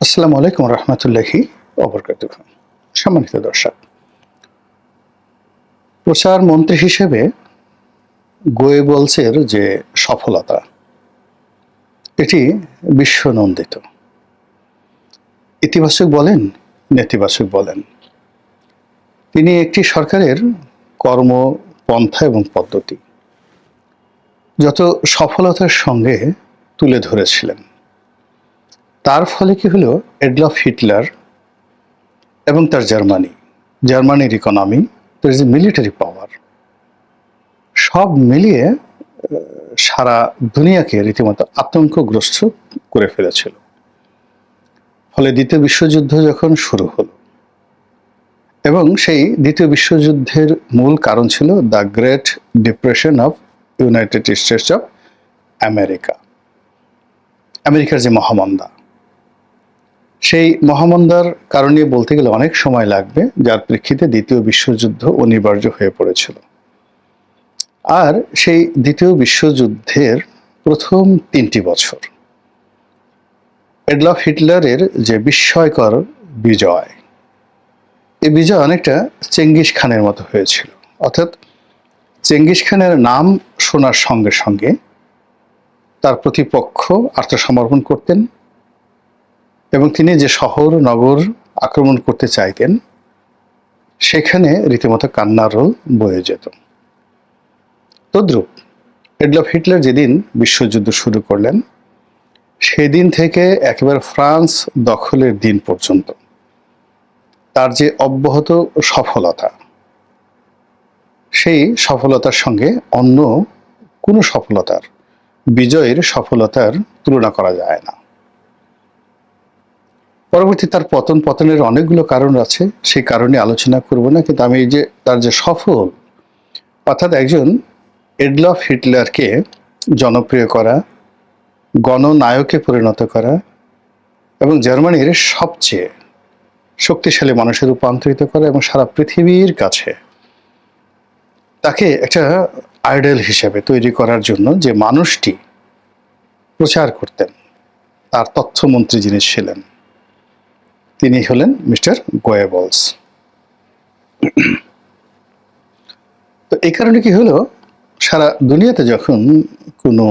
আসসালামু আলাইকুম রহমতুল্লাহি ওবরকাতুহু। সম্মানিত দর্শক, প্রচার মন্ত্রী হিসেবে গোয়েবলসের যে সফলতা, এটি বিশ্বনন্দিত। ইতিবাচক বলেন, নেতিবাচক বলেন, তিনি একটি সরকারের কর্মপন্থা এবং পদ্ধতি যত সফলতার সঙ্গে তুলে ধরেছিলেন। তার ফলে কি হলো, এডলফ হিটলার এবং তার জার্মানির ইকোনমি, তার যে মিলিটারি পাওয়ার, সব মিলিয়ে সারা দুনিয়াকে রীতিমতো আতঙ্কগ্রস্ত করে ফেলেছিল। ফলে দ্বিতীয় বিশ্বযুদ্ধ যখন শুরু হলো, এবং সেই দ্বিতীয় বিশ্বযুদ্ধের মূল কারণ ছিল the great depression of United states of আমেরিকার যে মহামন্দা, সেই মহামন্দার কারণে বলতে গেলে অনেক সময় লাগবে, যার প্রেক্ষিতে দ্বিতীয় বিশ্বযুদ্ধ অনিবার্য হয়ে পড়েছিল। আর সেই দ্বিতীয় বিশ্বযুদ্ধের প্রথম 3টি বছর এডলফ হিটলারের যে বিস্ময়কর বিজয়, এই বিজয় অনেকটা চেঙ্গিস খানের মতো হয়েছিল। অর্থাৎ চেঙ্গিস খানের নাম শোনার সঙ্গে সঙ্গে তার প্রতিপক্ষ আত্মসমর্পণ করতেন, এবং তিনি যে শহর নগর আক্রমণ করতে চাইতেন, সেখানে রীতিমতো কান্নার রোল বয়ে যেত। তদ্রূপ এডলফ হিটলার যেদিন বিশ্বযুদ্ধ শুরু করলেন, সেদিন থেকে একেবারে ফ্রান্স দখলের দিন পর্যন্ত তার যে অব্যাহত সফলতা, সেই সফলতার সঙ্গে অন্য কোনো বিজয়ের সফলতার তুলনা করা যায় না। পরবর্তী তার পতনের অনেকগুলো কারণ আছে, সেই কারণে আলোচনা করব না, কিন্তু আমি এই যে তার যে সফল, অর্থাৎ একজন এডলফ হিটলারকে জনপ্রিয় করা, গণনায়কে পরিণত করা, এবং জার্মানির সবচেয়ে শক্তিশালী মানুষে রূপান্তরিত করা, এবং সারা পৃথিবীর কাছে তাকে একটা আইডল হিসেবে তৈরি করার জন্য যে মানুষটি প্রচার করতেন, তার তথ্যমন্ত্রী যিনি ছিলেন, তিনি হলেন মিস্টার গোয়েবলস। তো এই কারণে কি হলো, সারা দুনিয়াতে যখন কোনো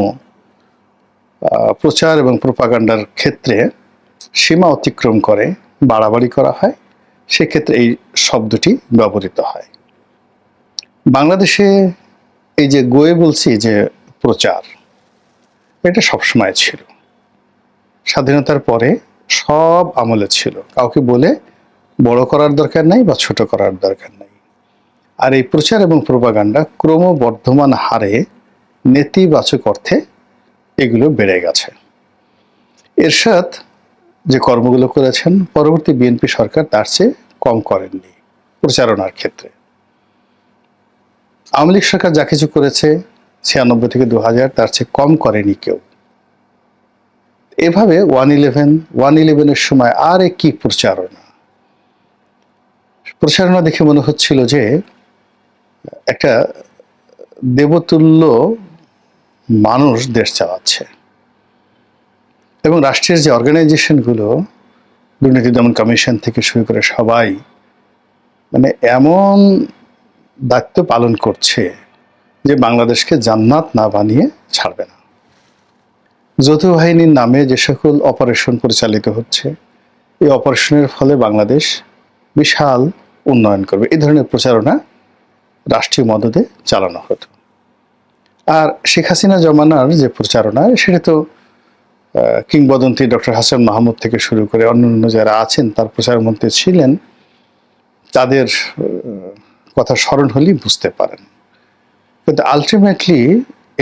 প্রচার এবং প্রোপাগান্ডার ক্ষেত্রে সীমা অতিক্রম করে বাড়াবাড়ি করা হয়, সেক্ষেত্রে এই শব্দটি ব্যবহৃত হয়। বাংলাদেশে এই যে গোয়েবলসি যে প্রচার, এটা সবসময় ছিল, স্বাধীনতার পরে সব আমলে ছিল। কাউকে বলে বড় করার দরকার নাই বা ছোট করার দরকার নাই। আর এই প্রচার এবং প্রোপাগান্ডা ক্রমবর্ধমান হারে নেতিবাচক অর্থে এগুলো বেড়ে গেছে। এরশাদ যে কর্মগুলো করেছেন, পরবর্তী বিএনপি সরকার তার চেয়ে কম করেননি প্রচারণার ক্ষেত্রে। আওয়ামী লীগ সরকার যা কিছু করেছে 96 থেকে 2000, তার চেয়ে কম করেনি কেউ। এভাবে 111-এর সময় আর কি প্রচারণা দেখে মনে হচ্ছিল যে একটা দেবতুল্য মানুষ দেশ চালাচ্ছে, এবং রাষ্ট্রের যে অর্গানাইজেশনগুলো, দুর্নীতি দমন কমিশন থেকে শুরু করে সবাই মানে এমন দায়িত্ব পালন করছে যে বাংলাদেশকে জান্নাত না বানিয়ে ছাড়বে না। যৌথ বাহিনীর নামে যে সকল অপারেশন পরিচালিত হচ্ছে, এই অপারেশনের ফলে বাংলাদেশ বিশাল উন্নয়ন করবে, এই ধরনের প্রচারণা রাষ্ট্রীয় মদদে চালানো হতো। আর শেখ হাসিনা জমানার যে প্রচারণা, সেটা তো কিংবদন্তি ডক্টর হাসান মাহমুদ থেকে শুরু করে অন্যান্য যারা আছেন তার প্রচারমন্ত্রী ছিলেন, তাদের কথা স্মরণ হলেই বুঝতে পারেন। কিন্তু আলটিমেটলি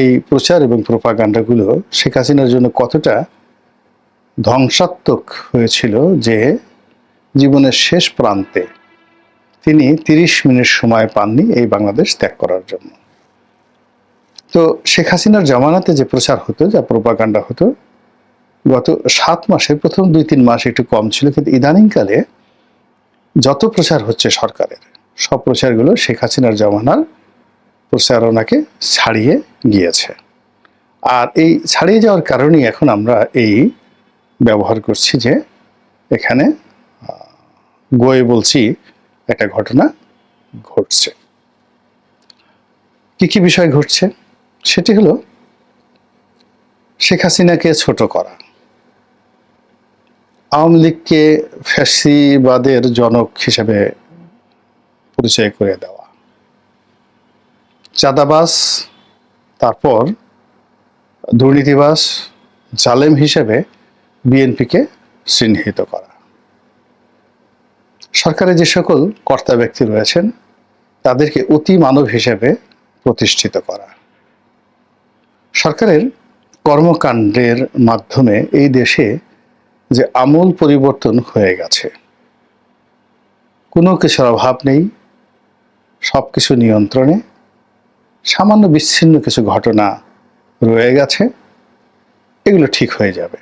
এই প্রচার এবং প্রোপাগান্ডাগুলো শেখ হাসিনার জন্য কতটা ধ্বংসাত্মক হয়েছিল, যে জীবনের শেষ প্রান্তে তিনি 30 মিনিট সময় পাননি এই বাংলাদেশ ত্যাগ করার জন্য। তো শেখ হাসিনার জামানাতে যে প্রচার হতো, যা প্রোপাগান্ডা হতো, গত 7 মাসে প্রথম 2-3 মাস একটু কম ছিল, কিন্তু ইদানিংকালে যত প্রচার হচ্ছে সরকারের, সব প্রচারগুলো শেখ হাসিনার জামানার প্রচারণাকে ছাড়িয়ে গিয়েছে। আর এই ছাড়িয়ে যাওয়ার কারণেই এখন আমরা এই ব্যবহার করছি যে এখানে গয়ে বলছি একটা ঘটনা ঘটছে। কি কি বিষয় ঘটছে সেটি হলো শেখ হাসিনাকে ছোট করা, আওয়ামী লীগকে ফ্যাসিবাদের জনক হিসেবে পরিচয় করে দেওয়া, চাঁদাবাজ তারপর দুর্নীতিবাজ জালেম হিসেবে বিএনপিকে চিহ্নিত করা, সরকারে যে সকল কর্তা ব্যক্তি রয়েছেন তাদেরকে অতি মানব হিসেবে প্রতিষ্ঠিত করা, সরকারের কর্মকাণ্ডের মাধ্যমে এই দেশে যে আমূল পরিবর্তন হয়ে গেছে, কোনো কিছুর অভাব নেই, সব কিছু নিয়ন্ত্রণে, সামান্য বিচ্ছিন্ন কিছু ঘটনা রয়ে গেছে, এগুলো ঠিক হয়ে যাবে,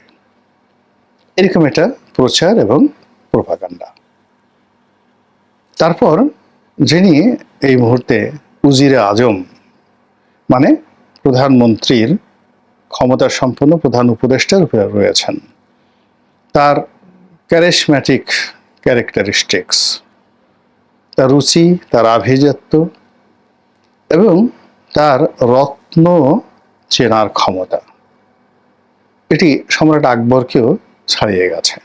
এরকম একটা প্রচার এবং প্রোপাগান্ডা। তারপর যিনি এই মুহূর্তে উজিরে আজম মানে প্রধানমন্ত্রীর ক্ষমতা সম্পন্ন প্রধান উপদেষ্টার উপরে রয়েছেন, তার ক্যারিসম্যাটিক ক্যারেক্টারিস্টিক্স, তার রুচি, তার আভিজাত্য এবং তার রত্ন চেনার ক্ষমতা, এটি সম্রাট আকবরকেও ছাড়িয়ে গেছে।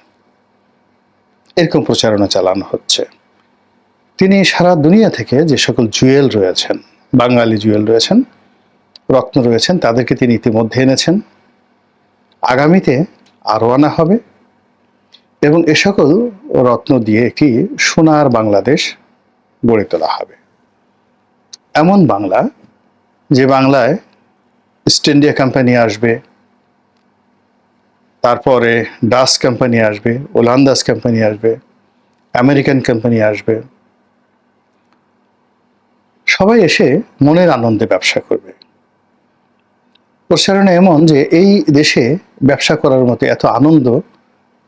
এরকম প্রচারণা চালানো হচ্ছে। তিনি সারা দুনিয়া থেকে যে সকল জুয়েল রয়েছেন, বাঙালি জুয়েল রয়েছেন, রত্ন রয়েছেন, তাদেরকে তিনি ইতিমধ্যে এনেছেন, আগামীতে আরও আনা হবে এবং এ সকল রত্ন দিয়ে একটি সোনার বাংলাদেশ গড়ে তোলা হবে। এমন বাংলা, যে বাংলায় ইস্ট ইন্ডিয়া কোম্পানি আসবে, তারপরে ডাচ কোম্পানি আসবে, ওলান্দাস কোম্পানি আসবে, আমেরিকান কোম্পানি আসবে, সবাই এসে মনের আনন্দে ব্যবসা করবে। প্রসারণা এমন যে এই দেশে ব্যবসা করার মতো এত আনন্দ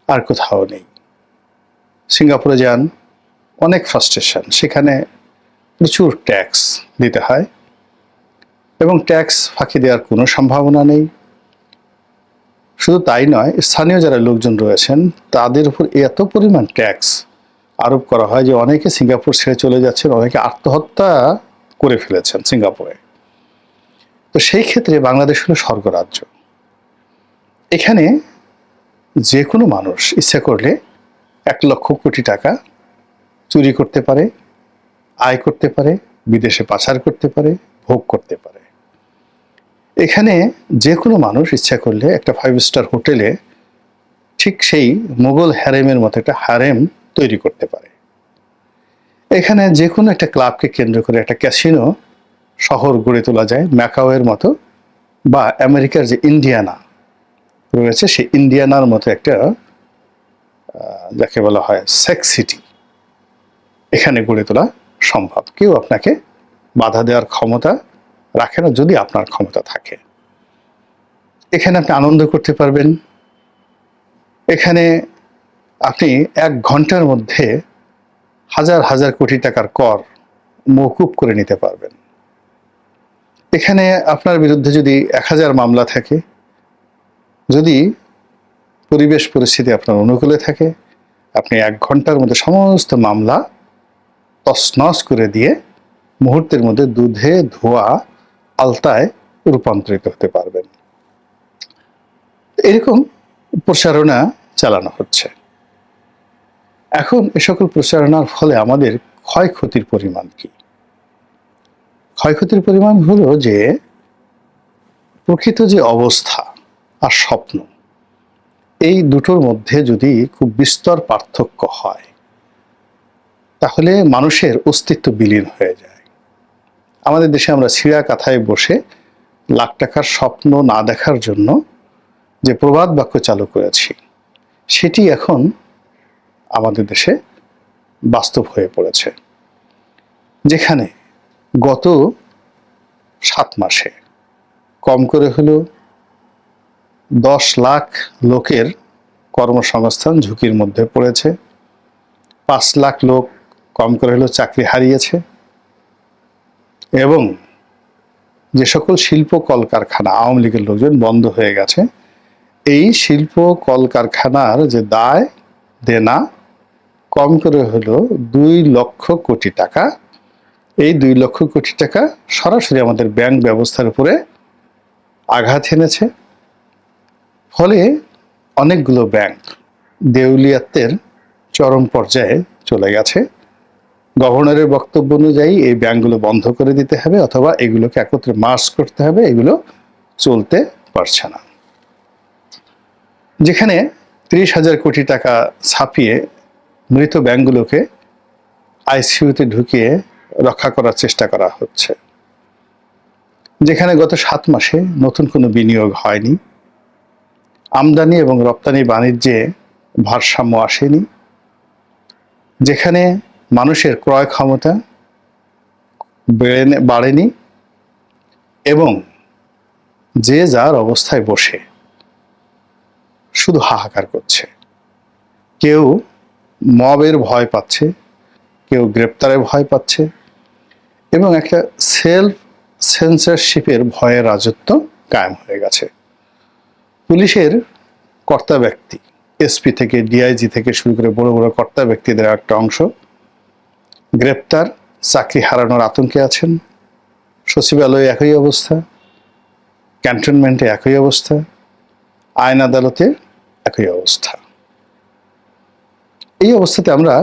আর কোথাও নেই। সিঙ্গাপুরে যান, অনেক ফ্রাস্ট্রেশন, সেখানে প্রচুর ট্যাক্স দিতে হয় এবং ট্যাক্স ফাঁকি দেওয়ার কোনো সম্ভাবনা নেই। শুধু তাই নয়, স্থানীয় যারা লোকজন রয়েছেন তাদের উপর এত পরিমাণ ট্যাক্স আরোপ করা হয় যে অনেকে সিঙ্গাপুর ছেড়ে চলে যাচ্ছেন, অনেকে আত্মহত্যা করে ফেলেছেন সিঙ্গাপুরে। তো সেই ক্ষেত্রে বাংলাদেশ হলো স্বর্গরাজ্য। এখানে যে কোনো মানুষ ইচ্ছা করলে 1,00,000 কোটি টাকা চুরি করতে পারে, আয় করতে পারে, বিদেশে পাচার করতে পারে, ভোগ করতে পারে। এখানে যে কোনো মানুষ ইচ্ছা করলে একটা 5 স্টার হোটেলে ঠিক সেই মোগল হ্যারেমের মতো একটা হারেম তৈরি করতে পারে। এখানে যে কোনো একটা ক্লাবকে কেন্দ্র করে একটা ক্যাসিনো শহর গড়ে তোলা যায়, ম্যাকাওয়ের মতো, বা আমেরিকার যে ইন্ডিয়ানা রয়েছে সেই ইন্ডিয়ানার মতো একটা যাকে বলা হয় সেক্স সিটি এখানে গড়ে তোলা সম্ভব। কেউ আপনাকে বাধা দেওয়ার ক্ষমতা রাখে না, যদি আপনার ক্ষমতা থাকে। এখানে আপনি আনন্দ করতে পারবেন। এখানে আপনি 1 ঘন্টার মধ্যে হাজার হাজার কোটি টাকার কর মওকুফ করে নিতে পারবেন। এখানে আপনার বিরুদ্ধে যদি 1000 মামলা থাকে, যদি পরিবেশ পরিস্থিতি আপনার অনুকূলে থাকে, আপনি 1 ঘন্টার মধ্যে সমস্ত মামলা তছনছ করে দিয়ে মুহূর্তের মধ্যে দুধে ধোয়া আলতায় রূপান্তরিত হতে পারবেন। এরকম প্রচারণা চালানো হচ্ছে। এখন এ সকল প্রচারণার ফলে আমাদের ক্ষয়ক্ষতির পরিমাণ কি? ক্ষয়ক্ষতির পরিমাণ হলো যে প্রকৃত যে অবস্থা আর স্বপ্ন, এই দুটোর মধ্যে যদি খুব বিস্তর পার্থক্য হয় তাহলে মানুষের অস্তিত্ব বিলীন হয়ে যায়। আমাদের দেশে আমরা ছিঁড়া কাঁথায় বসে লাখ টাকার স্বপ্ন না দেখার জন্য যে প্রবাদ বাক্য চালু করেছি, সেটি এখন আমাদের দেশে বাস্তব হয়ে পড়েছে। যেখানে গত 7 মাসে কম করে হলেও 10 লাখ লোকের কর্মসংস্থান ঝুঁকির মধ্যে পড়েছে, 5 লাখ লোক কম করে হলেও চাকরি হারিয়েছে, এবং যে সকল শিল্প কলকারখানা আওয়ামী লীগের লোকজন বন্ধ হয়ে গেছে, এই শিল্প কলকারখানার যে দায় দেনা কম করে হলো 2 লক্ষ কোটি টাকা। এই 2 লক্ষ কোটি টাকা সরাসরি আমাদের ব্যাংক ব্যবস্থার উপরে আঘাত এনেছে। ফলে অনেকগুলো ব্যাংক দেউলিয়াত্বের চরম পর্যায়ে চলে গেছে। গভর্নরের বক্তব্য অনুযায়ী এই ব্যাংকগুলো বন্ধ করে দিতে হবে অথবা এগুলোকে একত্রে মার্জ করতে হবে, এগুলো চলতে পারছে না। যেখানে 30,000 কোটি টাকা ছাপিয়ে মৃত ব্যাংকগুলোকে আইসিইউতে ঢুকিয়ে রক্ষা করার চেষ্টা করা হচ্ছে, যেখানে গত 7 মাসে নতুন কোনো বিনিয়োগ হয়নি, আমদানি এবং রপ্তানি বাণিজ্যে ভারসাম্য আসেনি, যেখানে মানুষের ক্রয় ক্ষমতা বাড়েনি এবং যে যার অবস্থায় বসে শুধু হাহাকার করছে। কেউ মবের ভয় পাচ্ছে, কেউ গ্রেপ্তারের ভয় পাচ্ছে এবং একটা সেলফ সেন্সরশিপের ভয়ে রাজত্ব কায়েম হয়ে গেছে। পুলিশের কর্তা ব্যক্তি, এসপি থেকে ডিআইজি থেকে শুরু করে বড় বড় কর্তা ব্যক্তিদের একটা অংশ গ্রেপ্তার, চাকরি হারানোর আতঙ্কে আছেন। সচিবালয়ে একই অবস্থা, ক্যান্টনমেন্টে একই অবস্থা, আইন আদালতে একই অবস্থা। এই অবস্থাতে আমরা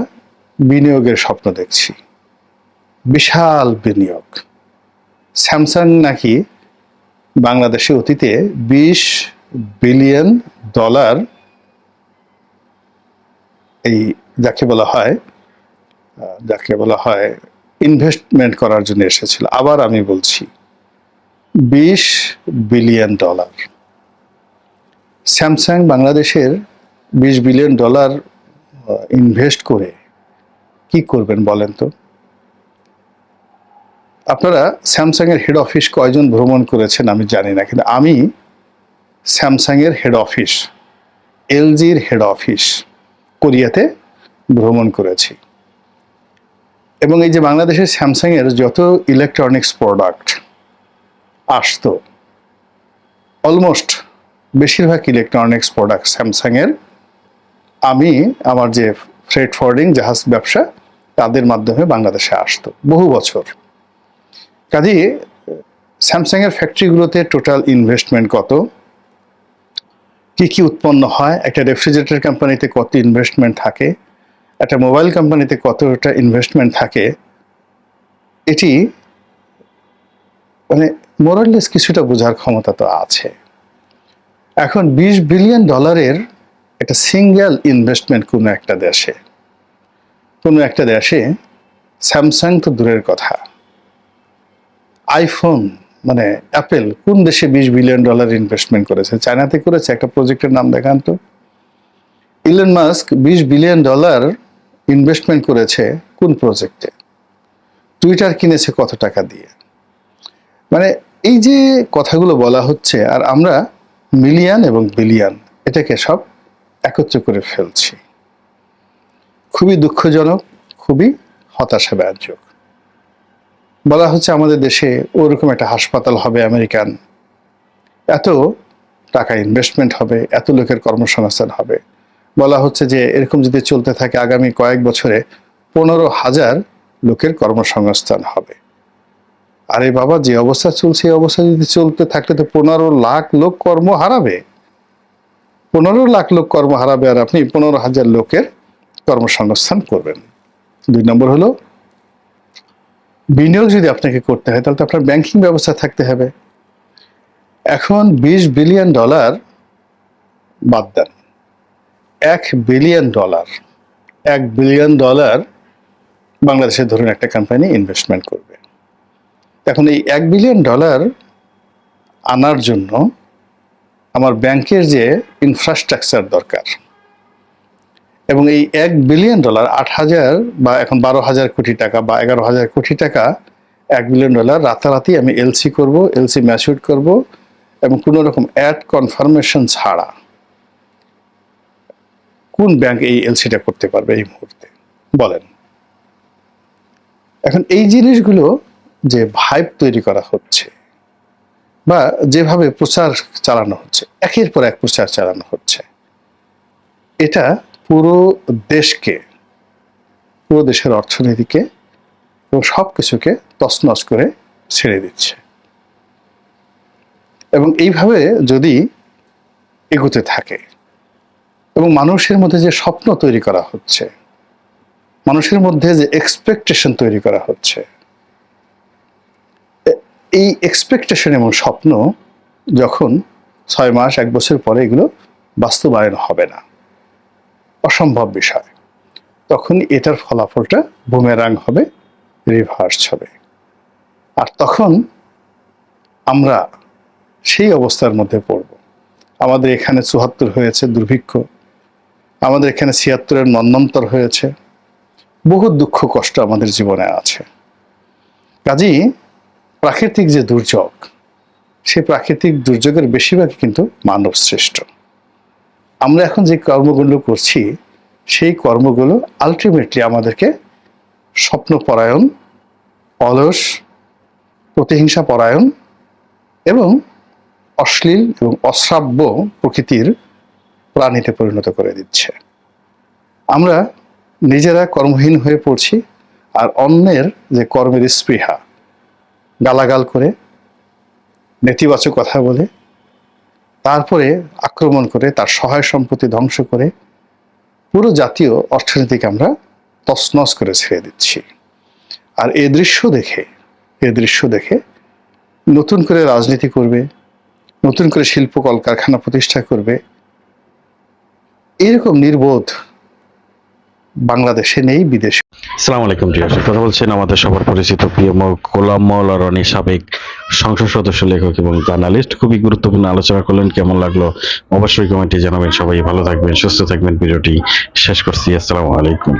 বিনিয়োগের স্বপ্ন দেখছি, বিশাল বিনিয়োগ। স্যামসাং নাকি বাংলাদেশে অতীতে $20 বিলিয়ন এই যাকে বলা হয় ইনভেস্টমেন্ট করার জন্য এসেছিল। আবার আমি বলছি $20 বিলিয়ন। স্যামসাং বাংলাদেশের $20 বিলিয়ন ইনভেস্ট করে কি করবেন বলেন তো? আপনারা স্যামসাং এর হেড অফিস কয়জন ভ্রমণ করেছেন আমি জানি না, কিন্তু আমি স্যামসাং এর হেড অফিস, এলজির হেড অফিস কোরিয়াতে ভ্রমণ করেছি। এবং এই যে বাংলাদেশের স্যামসাং এর যত ইলেকট্রনিক্স প্রোডাক্ট আসতো, অলমোস্ট বেশিরভাগ ইলেকট্রনিক্স প্রোডাক্ট স্যামসাং এর আমি আমার যে ফ্রেট ফরওয়ার্ডিং জাহাজ ব্যবসা তাদের মাধ্যমে বাংলাদেশে আসতো বহু বছর। কাজে স্যামসাং এর ফ্যাক্টরিগুলোতে টোটাল ইনভেস্টমেন্ট কত, কি কি উৎপন্ন হয়, একটা রেফ্রিজারেটর কোম্পানিতে কত ইনভেস্টমেন্ট থাকে, একটা মোবাইল কোম্পানিতে কতটা ইনভেস্টমেন্ট থাকে, এটি মানে মোরাললেস কিছুটা বোঝার ক্ষমতা তো আছে। এখন $20 বিলিয়ন একটা সিঙ্গেল ইনভেস্টমেন্ট কোনো একটা দেশে স্যামসাং তো দূরের কথা, আইফোন মানে অ্যাপেল কোন দেশে $20 বিলিয়ন ইনভেস্টমেন্ট করেছে? চায়নাতে করেছে। একটা প্রজেক্টের নাম দেখান তো। ইলন মাস্ক $20 বিলিয়ন ইনভেস্টমেন্ট করেছে কোন প্রজেক্টে? টুইটার কিনেছে কত টাকা দিয়ে? মানে এই যে কথাগুলো বলা হচ্ছে আর আমরা মিলিয়ন এবং বিলিয়ন এটাকে সব একত্র করে ফেলছি। খুবই দুঃখজনক, খুবই হতাশাব্যঞ্জক। বলা হচ্ছে আমাদের দেশে ওরকম একটা হাসপাতাল হবে আমেরিকান, এত টাকা ইনভেস্টমেন্ট হবে, এত লোকের কর্মসংস্থান হবে। বলা হচ্ছে যে এরকম যদি চলতে থাকে আগামী কয়েক বছরে 15,000 লোকের কর্মসংস্থান হবে। আরে বাবা, যে অবস্থা চলছে এই অবস্থা যদি চলতে থাকলে তো 15 লাখ লোক কর্ম হারাবে। 15 লাখ লোক কর্ম হারাবে আর আপনি 15,000 লোকের কর্মসংস্থান করবেন। 2 নম্বর হলো, বিনিয়োগ যদি আপনাকে করতে হয় তাহলে তো আপনার ব্যাংকিং ব্যবস্থা থাকতে হবে। এখন $20 বিলিয়ন বাদ দেন, $1 বিলিয়ন, $1 বিলিয়ন বাংলাদেশে ধরুন একটা কোম্পানি ইনভেস্টমেন্ট করবে। এখন এই $1 বিলিয়ন আনার জন্য আমার ব্যাংকের যে ইনফ্রাস্ট্রাকচার দরকার, এবং এই $1 বিলিয়ন 8,000 বা এখন 12,000 কোটি টাকা বা 11,000 কোটি টাকা, $1 বিলিয়ন রাতারাতি আমি এলসি করব, এলসি ম্যাচিউর করব এবং কোনো রকম অ্যাড কনফার্মেশন ছাড়া কোন ব্যাংক এই এলসিটা করতে পারবে এই মুহূর্তে বলেন? এখন এই জিনিসগুলো যে ভাইব তৈরি করা হচ্ছে বা যেভাবে প্রচার চালানো হচ্ছে, একের পর এক প্রচার চালানো হচ্ছে, এটা পুরো দেশকে, পুরো দেশের অর্থনীতিকে এবং সব কিছুকে তছনছ করে ছেড়ে দিচ্ছে। এবং এইভাবে যদি এগোতে থাকে এবং মানুষের মধ্যে যে স্বপ্ন তৈরি করা হচ্ছে, মানুষের মধ্যে যে এক্সপেকটেশন তৈরি করা হচ্ছে, এই এক্সপেকটেশন এবং স্বপ্ন যখন 6 মাস 1 বছর পরে এগুলো বাস্তবায়ন হবে না, অসম্ভব বিষয়, তখন এটার ফলাফলটা বুমেরাং হবে, রিভার্স হবে। আর তখন আমরা সেই অবস্থার মধ্যে পড়ব। আমাদের এখানে ৭৪ হয়েছে দুর্ভিক্ষ, আমাদের এখানে ৭৬-এর মন্বন্তর হয়েছে, বহু দুঃখ কষ্ট আমাদের জীবনে আছে। কাজেই প্রাকৃতিক যে দুর্যোগ, সেই প্রাকৃতিক দুর্যোগের বেশিরভাগই কিন্তু মানব সৃষ্ট। আমরা এখন যে কর্মগুলো করছি, সেই কর্মগুলো আলটিমেটলি আমাদেরকে স্বপ্নপরায়ণ, অলস, প্রতিহিংসা পরায়ণ এবং অশ্লীল এবং অশ্রাব্য প্রকৃতির প্রাণীতে পরিণত করে দিচ্ছে। আমরা নিজেরা কর্মহীন হয়ে পড়ছি, আর অন্যের যে কর্মের স্পৃহা, গালাগাল করে, নেতিবাচক কথা বলে, তারপরে আক্রমণ করে, তার সহায় সম্পত্তি ধ্বংস করে পুরো জাতীয় অর্থনীতিকে আমরা তছনছ করে ছেড়ে দিচ্ছি। আর এই দৃশ্য দেখে নতুন করে রাজনীতি করবে, নতুন করে শিল্প কলকারখানা প্রতিষ্ঠা করবে, এরকম নির্বোধ বাংলাদেশে নেই, বিদেশে। আসসালামু আলাইকুম জি, কথা বলছেন আমাদের সবার পরিচিত প্রিয় গোলাম মাওলা রনি, সাবেক সংসদ সদস্য, লেখক এবং জার্নালিস্ট। খুবই গুরুত্বপূর্ণ আলোচনা করলেন, কেমন লাগলো অবশ্যই কমেন্টে জানাবেন। সবাই ভালো থাকবেন, সুস্থ থাকবেন। ভিডিওটি শেষ করছি, আসসালামু আলাইকুম।